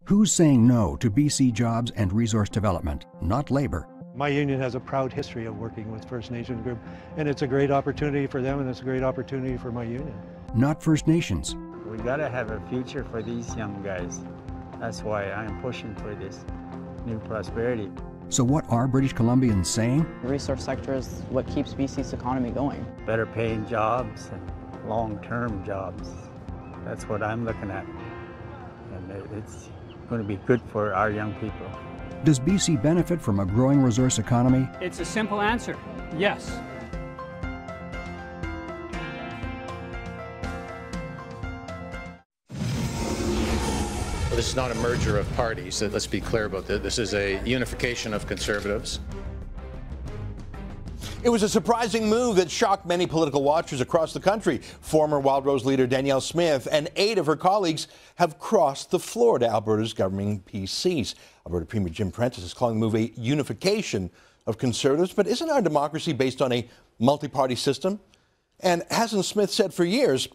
Who's saying no to BC jobs and resource development? Not Labour. My union has a proud history of working with First Nation group, and it's a great opportunity for them, and it's a great opportunity for my union. Not First Nations. We gotta have a future for these young guys. That's why I'm pushing for this new prosperity. So what are British Columbians saying? The resource sector is what keeps BC's economy going. Better paying jobs and long-term jobs. That's what I'm looking at. And it's going to be good for our young people. Does BC benefit from a growing resource economy? It's a simple answer, yes. This is not a merger of parties. Let's be clear about this. This is a unification of Conservatives. It was a surprising move that shocked many political watchers across the country. Former Wildrose leader Danielle Smith and 8 of her colleagues have crossed the floor to Alberta's governing PCs. Alberta Premier Jim Prentice is calling the move a unification of Conservatives. But isn't our democracy based on a multi-party system? And hasn't Smith said for years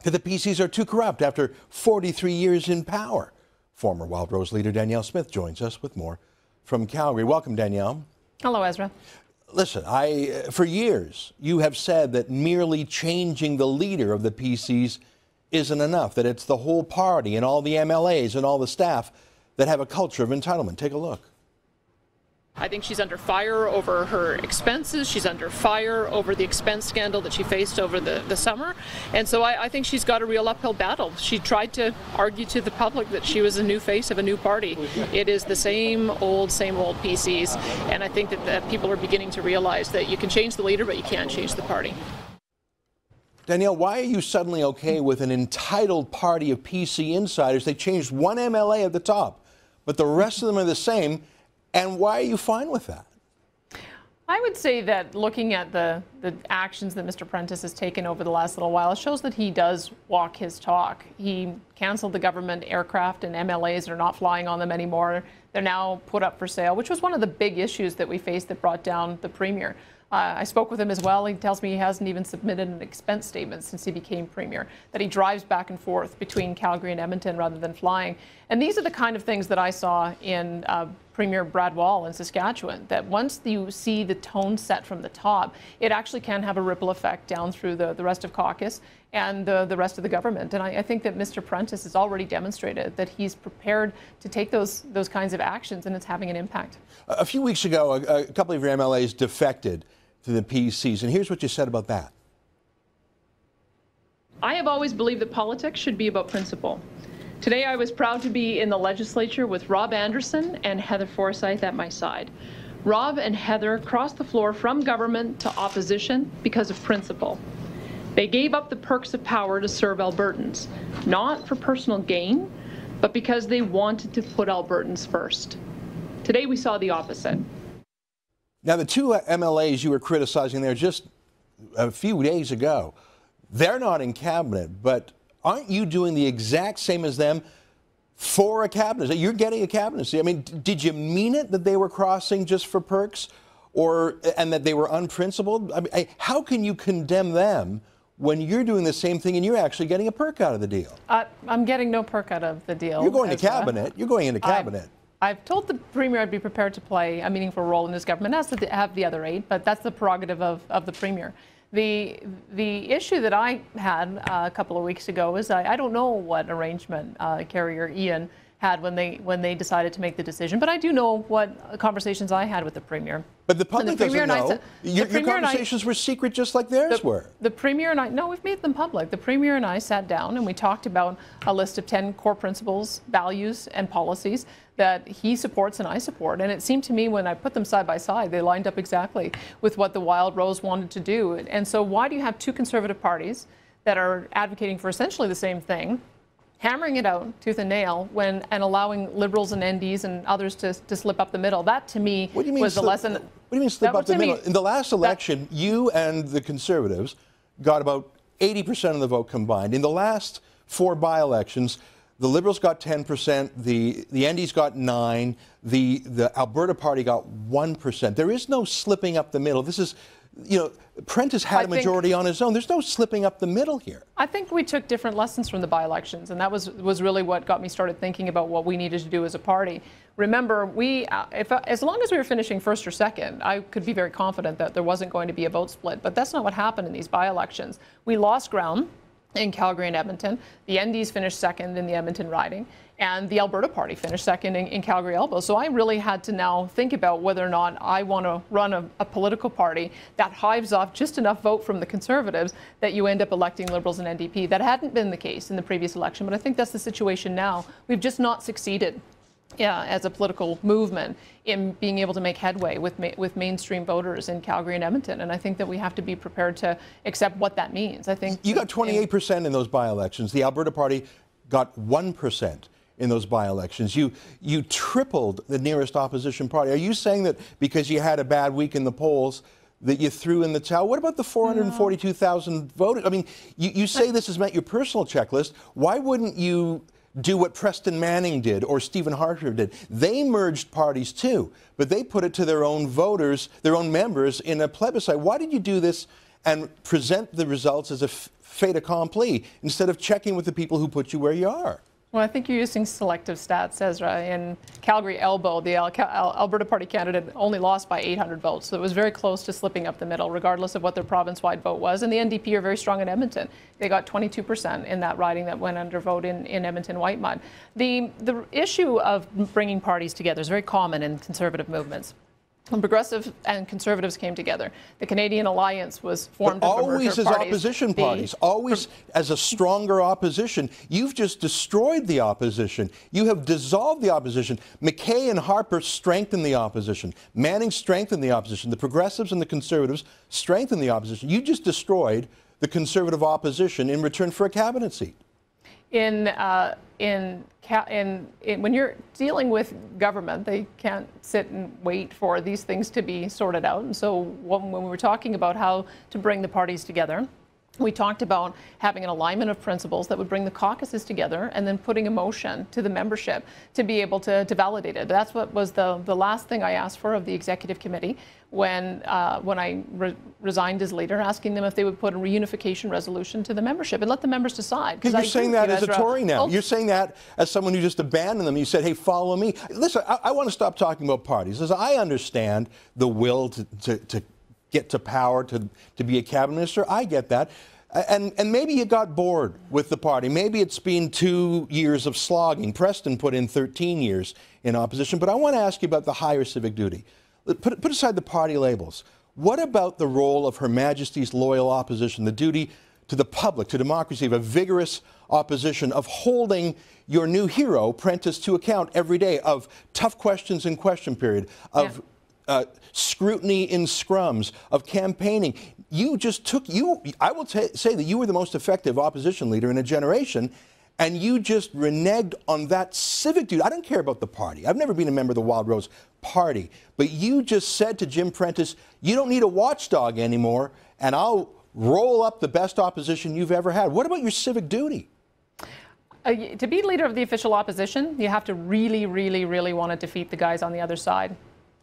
that the PCs are too corrupt after 43 years in power? Former Wildrose leader Danielle Smith joins us with more from Calgary. Welcome, Danielle. Hello, Ezra. Listen, for years, you have said that merely changing the leader of the PCs isn't enough, that it's the whole party and all the MLAs and all the staff that have a culture of entitlement. Take a look. I think she's under fire over her expenses. She's under fire over the expense scandal that she faced over the summer. And so I think she's got a real uphill battle. She tried to argue to the public that she was a new face of a new party. It is the same old PCs. And I think that people are beginning to realize that you can change the leader, but you can't change the party. Danielle, why are you suddenly okay with an entitled party of PC insiders? They changed one MLA at the top, but the rest of them are the same. And why are you fine with that? I would say that looking at the actions that Mr. Prentice has taken over the last little while shows that he does walk his talk. He canceled the government aircraft and MLAs are not flying on them anymore. They're now put up for sale, which was one of the big issues that we faced that brought down the Premier. I spoke with him as well. He tells me he hasn't even submitted an expense statement since he became Premier, that he drives back and forth between Calgary and Edmonton rather than flying. And these are the kind of things that I saw in Premier Brad Wall in Saskatchewan, that once you see the tone set from the top, it actually can have a ripple effect down through the rest of caucus and the rest of the government. And I think that Mr. Prentice has already demonstrated that he's prepared to take those kinds of actions, and it's having an impact. A few weeks ago, a couple of your MLAs defected to the PCs, and here's what you said about that. I have always believed that politics should be about principle. Today I was proud to be in the legislature with Rob Anderson and Heather Forsyth at my side. Rob and Heather crossed the floor from government to opposition because of principle. They gave up the perks of power to serve Albertans, not for personal gain, but because they wanted to put Albertans first. Today we saw the opposite. Now, the 2 MLAs you were criticizing there just a few days ago, they're not in cabinet, but aren't you doing the exact same as them for a cabinet? You're getting a cabinet seat. I mean, did you mean it that they were crossing just for perks, and that they were unprincipled? I mean, how can you condemn them when you're doing the same thing and you're actually getting a perk out of the deal? I'm getting no perk out of the deal. You're going to cabinet. You're going into cabinet. I've told the Premier I'd be prepared to play a meaningful role in this government, as to have the other 8, but that's the prerogative of the Premier. The issue that I had a couple of weeks ago is I don't know what arrangement Carrier Ian had when they decided to make the decision, but I do know what conversations I had with the Premier. But the public doesn't know. Your conversations were secret just like theirs were. The Premier and I, no, we've made them public. The Premier and I sat down and we talked about a list of 10 core principles, values, and policies that he supports and I support. And it seemed to me when I put them side by side, they lined up exactly with what the Wildrose wanted to do. And so why do you have 2 Conservative parties that are advocating for essentially the same thing, hammering it out tooth and nail, and allowing Liberals and NDs and others to slip up the middle? That to me was the lesson. What do you mean slip up the middle? In the last election, you and the Conservatives got about 80% of the vote combined. In the last 4 by-elections, the Liberals got 10%, the NDs got 9%, the Alberta Party got 1%. There is no slipping up the middle. This is you know, Prentice had a majority on his own. There's no slipping up the middle here. I think we took different lessons from the by-elections, and that was really what got me started thinking about what we needed to do as a party. Remember, as long as we were finishing first or second, I could be very confident that there wasn't going to be a vote split, but that's not what happened in these by-elections. We lost ground in Calgary and Edmonton. The NDs finished second in the Edmonton riding, and the Alberta Party finished second in Calgary Elbow. So I really had to now think about whether or not I want to run a political party that hives off just enough vote from the Conservatives that you end up electing Liberals and NDP. That hadn't been the case in the previous election, but I think that's the situation now. We've just not succeeded as a political movement in being able to make headway with mainstream voters in Calgary and Edmonton. And I think that we have to be prepared to accept what that means. I think you got 28% in those by-elections. The Alberta Party got 1% in those by-elections. You tripled the nearest opposition party. Are you saying that because you had a bad week in the polls that you threw in the towel? What about the 442,000 voters? I mean, you say this has met your personal checklist. Why wouldn't you do what Preston Manning did or Stephen Harper did? They merged parties too, but they put it to their own voters, their own members in a plebiscite. Why did you do this and present the results as a fait accompli instead of checking with the people who put you where you are? Well, I think you're using selective stats, Ezra. In Calgary Elbow, the Alberta Party candidate only lost by 800 votes, so it was very close to slipping up the middle, regardless of what their province-wide vote was. And the NDP are very strong in Edmonton. They got 22% in that riding that went under vote in Edmonton Whitemud. The issue of bringing parties together is very common in conservative movements. When Progressives and Conservatives came together, the Canadian Alliance was formed. But always as opposition parties, always as a stronger opposition. You've just destroyed the opposition. You have dissolved the opposition. McKay and Harper strengthened the opposition. Manning strengthened the opposition. The Progressives and the Conservatives strengthened the opposition. You just destroyed the Conservative opposition in return for a cabinet seat. When you're dealing with government, they can't sit and wait for these things to be sorted out. And so when we were talking about how to bring the parties together, we talked about having an alignment of principles that would bring the caucuses together and then putting a motion to the membership to be able to validate it. That's what was the last thing I asked for of the executive committee when I resigned as leader, asking them if they would put a reunification resolution to the membership and let the members decide. You're saying that as a Tory now. You're saying that as someone who just abandoned them. You said, hey, follow me. Listen, I want to stop talking about parties. As I understand the will to get to power, to be a cabinet minister, I get that. And maybe you got bored with the party. Maybe it's been 2 years of slogging. Preston put in 13 years in opposition. But I want to ask you about the higher civic duty. Put aside the party labels. What about the role of Her Majesty's loyal opposition, the duty to the public, to democracy, of a vigorous opposition, of holding your new hero, Prentice, to account every day, of tough questions in question period, of scrutiny in scrums, of campaigning? You just took, I will say that you were the most effective opposition leader in a generation, and you just reneged on that civic duty. I don't care about the party. I've never been a member of the Wild Rose Party, but you just said to Jim Prentice, you don't need a watchdog anymore, and I'll roll up the best opposition you've ever had. What about your civic duty? To be leader of the official opposition, you have to really, really, really want to defeat the guys on the other side.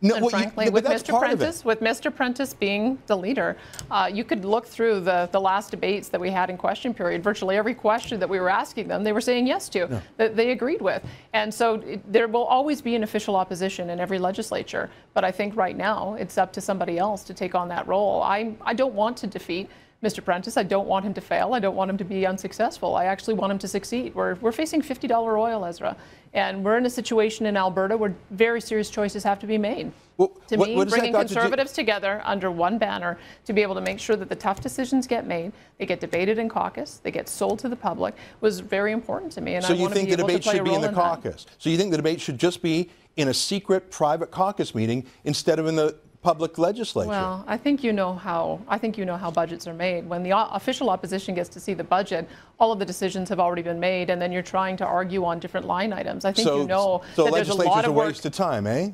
No, and frankly, with Mr. Prentice being the leader, you could look through the last debates that we had in question period. Virtually every question that we were asking them, they were saying yes to, that they agreed with. And so there will always be an official opposition in every legislature. But I think right now it's up to somebody else to take on that role. I don't want to defeat Mr. Prentice. I don't want him to fail. I don't want him to be unsuccessful. I actually want him to succeed. We're facing $50 oil, Ezra. And we're in a situation in Alberta where very serious choices have to be made. Well, to me, bringing Conservatives together under one banner to be able to make sure that the tough decisions get made, they get debated in caucus, they get sold to the public, was very important to me. And so you think the debate should be in the caucus? So you think the debate should just be in a secret, private caucus meeting instead of in the public legislature? Well, I think you know how budgets are made. When the official opposition gets to see the budget, all of the decisions have already been made, and then you're trying to argue on different line items. I think that there's a lot of work. So a waste of time, eh?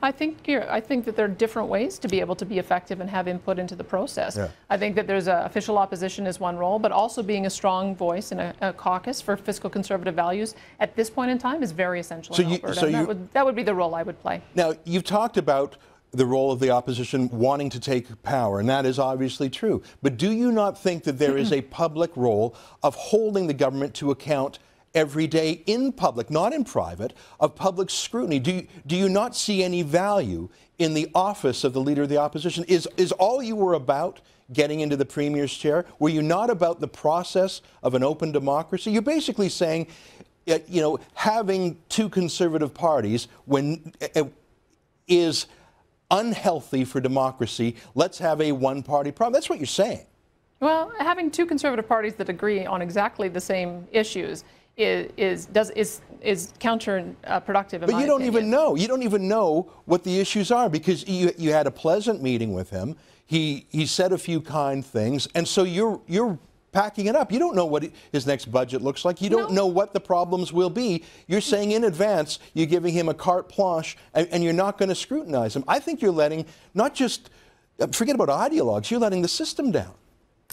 I think that there are different ways to be able to be effective and have input into the process. Yeah. I think that there's official opposition is one role, but also being a strong voice in a caucus for fiscal conservative values at this point in time is very essential in Alberta. That would be the role I would play. Now, you've talked about the role of the opposition wanting to take power, and that is obviously true. But do you not think that there is a public role of holding the government to account every day in public, not in private, of public scrutiny? Do you not see any value in the office of the Leader of the Opposition? Is all you were about getting into the Premier's chair? Were you not about the process of an open democracy? You're basically saying, you know, having two conservative parties is unhealthy for democracy. Let's have a one-party problem. That's what you're saying. Well, having two conservative parties that agree on exactly the same issues is counterproductive. But you don't even know. You don't even know what the issues are, because you had a pleasant meeting with him. He said a few kind things, and so you're packing it up. You don't know what his next budget looks like. You don't know what the problems will be. You're saying in advance you're giving him a carte blanche, and you're not going to scrutinize him. I think you're letting, not just, forget about ideologues, you're letting the system down.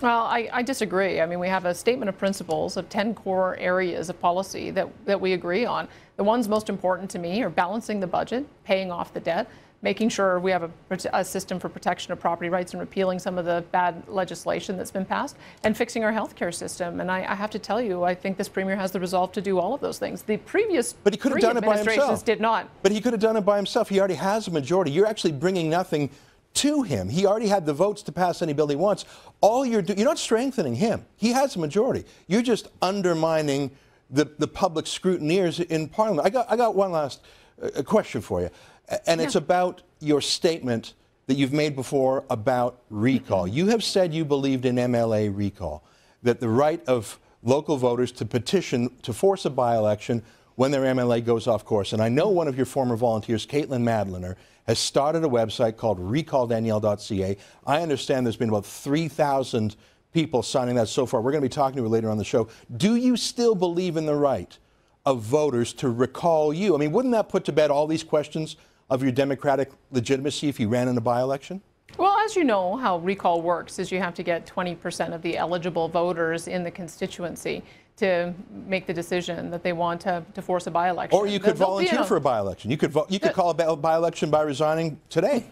Well, I disagree. I mean, we have a statement of principles of 10 core areas of policy that we agree on. The ones most important to me are balancing the budget, paying off the debt, making sure we have a system for protection of property rights and repealing some of the bad legislation that's been passed, and fixing our healthcare system. And I have to tell you, I think this Premier has the resolve to do all of those things. The previous three administrations did not. But he could have done it by himself. He already has a majority. You're actually bringing nothing to him. He already had the votes to pass any bill he wants. All you're not strengthening him. He has a majority. You're just undermining the public scrutineers in Parliament. I got one last question for you, and it's about your statement that you've made before about recall. You have said you believed in MLA recall, that the right of local voters to petition to force a by-election when their MLA goes off course. And I know one of your former volunteers, Caitlin Madliner, has started a website called recalldanielle.ca. I understand there's been about 3,000 people signing that so far. We're going to be talking to her later on the show. Do you still believe in the right of voters to recall you? I mean, wouldn't that put to bed all these questions of your democratic legitimacy if you ran in a by-election? Well, as you know, how recall works is you have to get 20% of the eligible voters in the constituency to make the decision that they want to force a by-election. Or you could volunteer for a by-election. You could call a by-election by resigning today.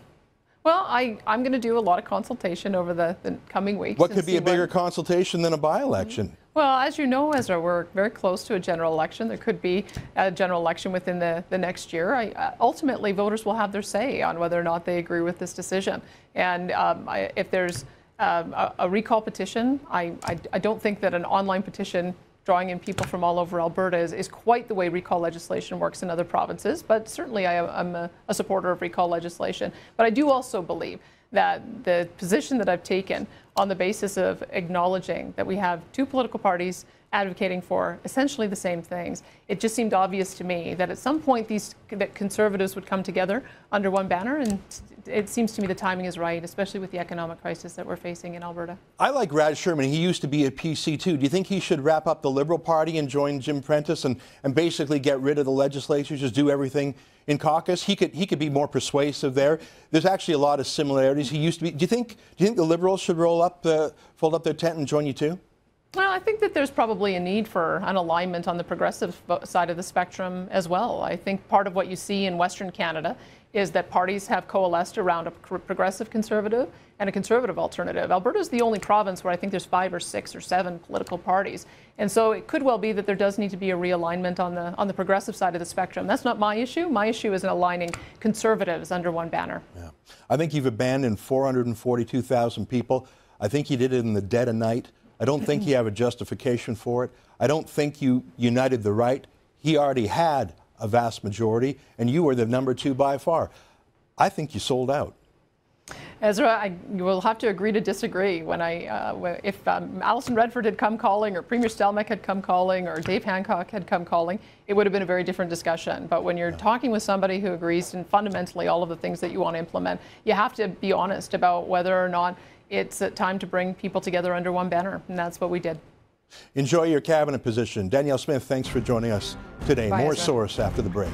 Well, I'm going to do a lot of consultation over the coming weeks. What could be a bigger consultation than a by-election? Well, as you know, Ezra, we're very close to a general election. There could be a general election within the next year. Ultimately, voters will have their say on whether or not they agree with this decision. And if there's a recall petition, I don't think that an online petition drawing in people from all over Alberta is quite the way recall legislation works in other provinces, but certainly I'm a supporter of recall legislation. But I do also believe that the position that I've taken on the basis of acknowledging that we have two political parties advocating for essentially the same things, it just seemed obvious to me that at some point that conservatives would come together under one banner, and it seems to me the timing is right, especially with the economic crisis that we're facing in Alberta. I like Brad Sherman. He used to be at PC too. Do you think he should wrap up the Liberal Party and join Jim Prentice and basically get rid of the legislature, just do everything in caucus? He could be more persuasive there. There's actually a lot of similarities. He used to be. Do you think the Liberals should fold up their tent and join you too? Well, I think that there's probably a need for an alignment on the progressive side of the spectrum as well. I think part of what you see in Western Canada is that parties have coalesced around a progressive conservative and a conservative alternative. Alberta is the only province where I think there's 5 or 6 or 7 political parties. And so it could well be that there does need to be a realignment on the progressive side of the spectrum. That's not my issue. My issue is in aligning conservatives under one banner. Yeah. I think you've abandoned 442,000 people. I think you did it in the dead of night. I don't think you have a justification for it. I don't think you united the right. He already had a vast majority, and you were the number 2 by far. I think you sold out. Ezra, you will have to agree to disagree. If Alison Redford had come calling, or Premier Stelmach had come calling, or Dave Hancock had come calling, it would have been a very different discussion. But when you're talking with somebody who agrees in fundamentally all of the things that you want to implement, you have to be honest about whether or not it's time to bring people together under one banner, and that's what we did. Enjoy your cabinet position. Danielle Smith, thanks for joining us today. Bye, More Ezra. Source after the break.